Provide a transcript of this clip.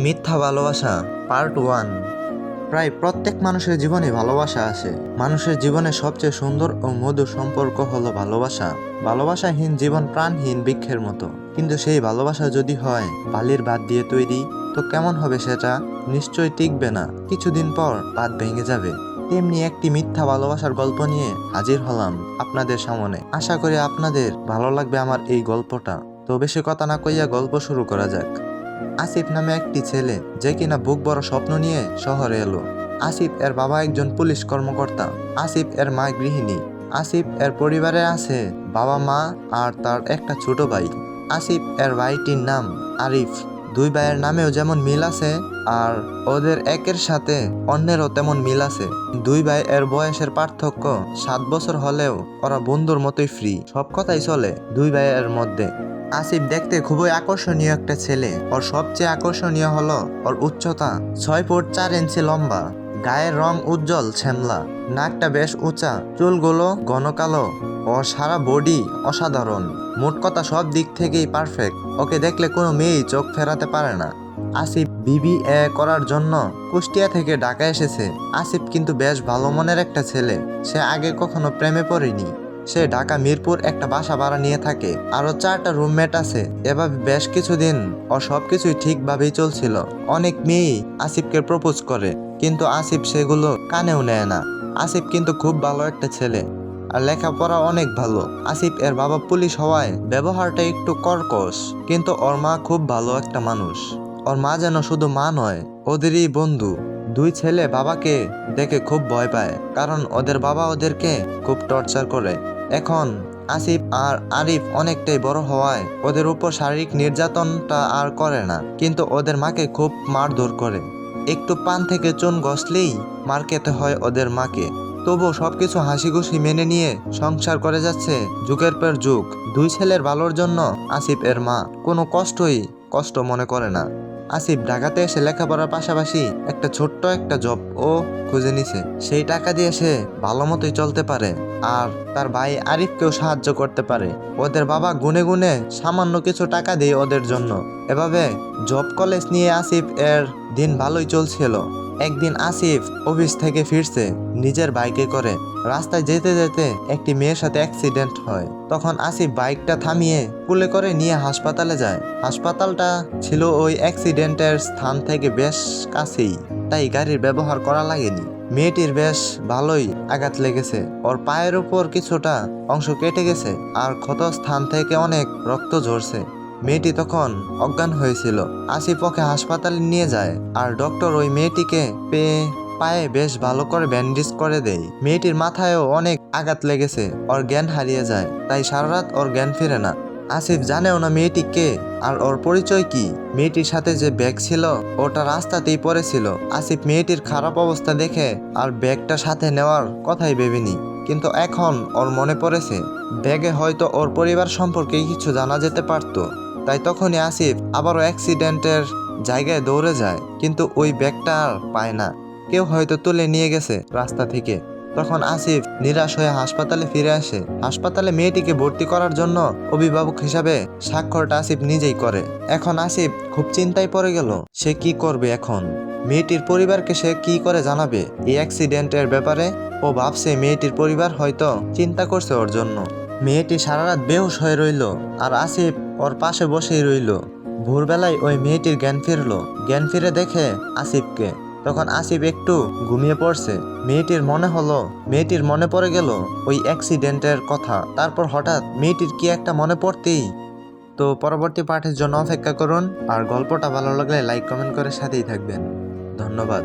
মিথ্যা ভালোবাসা পার্ট 1। প্রায় প্রত্যেক মানুষের জীবনে ভালোবাসা আসে। মানুষের জীবনে সবচেয়ে সুন্দর ও মধুর সম্পর্ক হলো ভালোবাসা। ভালোবাসাহীন জীবন প্রাণহীন বৃক্ষের মতো। কিন্তু সেই ভালোবাসা যদি হয় বালির বাঁধ দিয়ে তৈরি, তো কেমন হবে সেটা? নিশ্চয়ই টিকবে না, কিছুদিন পর বাঁধ ভেঙে যাবে। তেমনি একটি মিথ্যা ভালোবাসার গল্প নিয়ে হাজির হলাম আপনাদের সামনে। আশা করি আপনাদের ভালো লাগবে আমার এই গল্পটা। তো বেশি কথা না কইয়া গল্প শুরু করা যাক। আসিফ নামে একটি ছেলে, যে কিনা বুক বড় স্বপ্ন নিয়ে শহরে এলো। আসিফ এর বাবা একজন পুলিশ কর্মকর্তা। আসিফ এর মা গৃহিণী। আসিফ এর পরিবারে আছে বাবা মা আর তার একটা ছোট ভাই। আসিফ এর ভাইটির নাম আরিফ। দুই ভাইয়ের নামেও যেমন মিল আছে, আর ওদের একের সাথে অন্যেরও তেমন মিল আছে। দুই ভাই এর বয়সের পার্থক্য 7 বছর হলেও ওরা বন্ধুর মতোই ফ্রি, সব কথাই চলে দুই ভাইয়ের মধ্যে। আসিফ দেখতে খুবই আকর্ষণীয় একটা ছেলে। ওর সবচেয়ে আকর্ষণীয় হলো ওর উচ্চতা 6 ফুট 4 ইঞ্চি লম্বা, গায়ের রং উজ্জ্বল শ্যামলা, নাকটা বেশ উঁচা, চুলগুলো ঘন কালো। ওর সারা বডি অসাধারণ, মোট কথা সব দিক থেকেই পারফেক্ট। ওকে দেখলে কোনো মেয়েই চোখ ফেরাতে পারে না। আসিফ বিবিএ করার জন্য কুষ্টিয়া থেকে ঢাকা এসেছে। আসিফ কিন্তু বেশ ভালো মনের একটা ছেলে। সে আগে কখনো প্রেমে পড়েনি। সে ঢাকা মিরপুর একটা বাসা ভাড়া নিয়ে থাকে, আরো 4টা রুমমেট আছে। এভাবে বেশ কিছুদিন ও সবকিছুই ঠিকভাবেই চলছিল। অনেক মেয়েই আসিফকে প্রপোজ করে, কিন্তু আসিফ সেগুলো কানেও নেয় না। আসিফ কিন্তু খুব ভালো একটা ছেলে, আর লেখাপড়া অনেক ভালো। আসিফ এর বাবা পুলিশ হওয়ায় ব্যবহারটা একটু কর্কশ, কিন্তু ওর মা খুব ভালো একটা মানুষ। ওর মা যেন শুধু মা নয়, ওদেরই বন্ধু। দুই ছেলে বাবাকে দেখে খুব ভয় পায়, কারণ ওদের বাবা ওদেরকে খুব টর্চার করে। এখন আসিফ আর আরিফ অনেকটাই বড় হওয়ায় ওদের উপর শারীরিক নির্যাতনটা আর করে না, কিন্তু ওদের মাকে খুব মারধর করে। একটু পান থেকে চুন ঘষলেই মার খেতে হয় ওদের মাকে। তবুও সবকিছু হাসি খুশি মেনে নিয়ে সংসার করে যাচ্ছে যুগের পর যুগ। দুই ছেলের ভালোর জন্য আসিফ এর মা কোনো কষ্ট মনে করে না। আসিফ ঢাকাতে এসে লেখাপড়ার পাশাপাশি একটা ছোট্ট একটা জব ও খুঁজে নিছে। সেই টাকা দিয়ে সে ভালো মতোই চলতে পারে, আর তার ভাই আরিফকেও সাহায্য করতে পারে। ওদের বাবা গুনে গুনে সামান্য কিছু টাকা দেয় ওদের জন্য। এভাবে জব কলেজ নিয়ে আসিফ এর দিন ভালোই চলছিল। একদিন আসিফ অফিস থেকে ফিরছে নিজের বাইকে করে। রাস্তায় যেতে যেতে একটি মেয়ের সাথে অ্যাক্সিডেন্ট হয়। তখন আসিফ বাইকটা থামিয়ে কুলে করে নিয়ে হাসপাতালে যায়। হাসপাতালটা ছিল ওই অ্যাক্সিডেন্টের স্থান থেকে বেশ কাছেই, তাই গাড়ির ব্যবহার করা লাগেনি। মেয়েটির বেশ ভালোই আঘাত লেগেছে। ওর পায়ের উপর কিছুটা অংশ কেটে গেছে, আর ক্ষত স্থান থেকে অনেক রক্ত ঝরছে। মেয়েটি তখন অজ্ঞান হয়েছিল। আসিফ ওকে হাসপাতালে নিয়ে যায়, আর ডক্টর ওই মেয়েটিকে পায়ে বেশ ভালো করে ব্যান্ডেজ করে দেয়। মেয়েটির মাথায়ও অনেক আঘাত লেগেছে, ওর জ্ঞান হারিয়ে যায়, তাই সারা রাত ওর জ্ঞান ফিরে না। আসিফ জানেও না মেয়েটি কে আর ওর পরিচয় কি। মেয়েটির সাথে যে ব্যাগ ছিল ওটা রাস্তাতেই পড়েছিল। আসিফ মেয়েটির খারাপ অবস্থা দেখে আর ব্যাগটা সাথে নেওয়ার কথাই ভেবেনি, কিন্তু এখন ওর মনে পড়েছে ব্যাগে হয়তো ওর পরিবার সম্পর্কে কিছু জানা যেতে পারতো। তাই তখনই আসিফ আবারও অ্যাক্সিডেন্টের জায়গায় দৌড়ে যায়, কিন্তু ওই ব্যাগটা আর পায় না। কেউ হয়তো তুলে নিয়ে গেছে রাস্তা থেকে। তখন আসিফ নিরাশ হয়ে হাসপাতালে ফিরে আসে। হাসপাতালে মেয়েটিকে ভর্তি করার জন্য অভিভাবক হিসাবে স্বাক্ষরটা আসিফ নিজেই করে। এখন আসিফ খুব চিন্তায় পড়ে গেল, সে কি করবে এখন। মেয়েটির পরিবারকে সে কি করে জানাবে এই অ্যাক্সিডেন্টের ব্যাপারে। ও ভাবছে মেয়েটির পরিবার হয়তো চিন্তা করছে ওর জন্য। মেয়েটি সারা রাত বেহুশ হয়ে রইল, আর আসিফ ওর পাশে বসেই রইল। ভোরবেলায় ওই মেয়েটির জ্ঞান ফিরলো। জ্ঞান ফিরে দেখে আসিফকে। তখন আসিফ একটু ঘুমিয়ে পড়ছে। মেয়েটির মনে পড়ে গেল ওই অ্যাক্সিডেন্টের কথা। তারপর হঠাৎ মেয়েটির কি একটা মনে পড়তেই। তো পরবর্তী পাঠের জন্য অপেক্ষা করুন, আর গল্পটা ভালো লাগলে লাইক কমেন্ট করে সাথেই থাকবেন। ধন্যবাদ।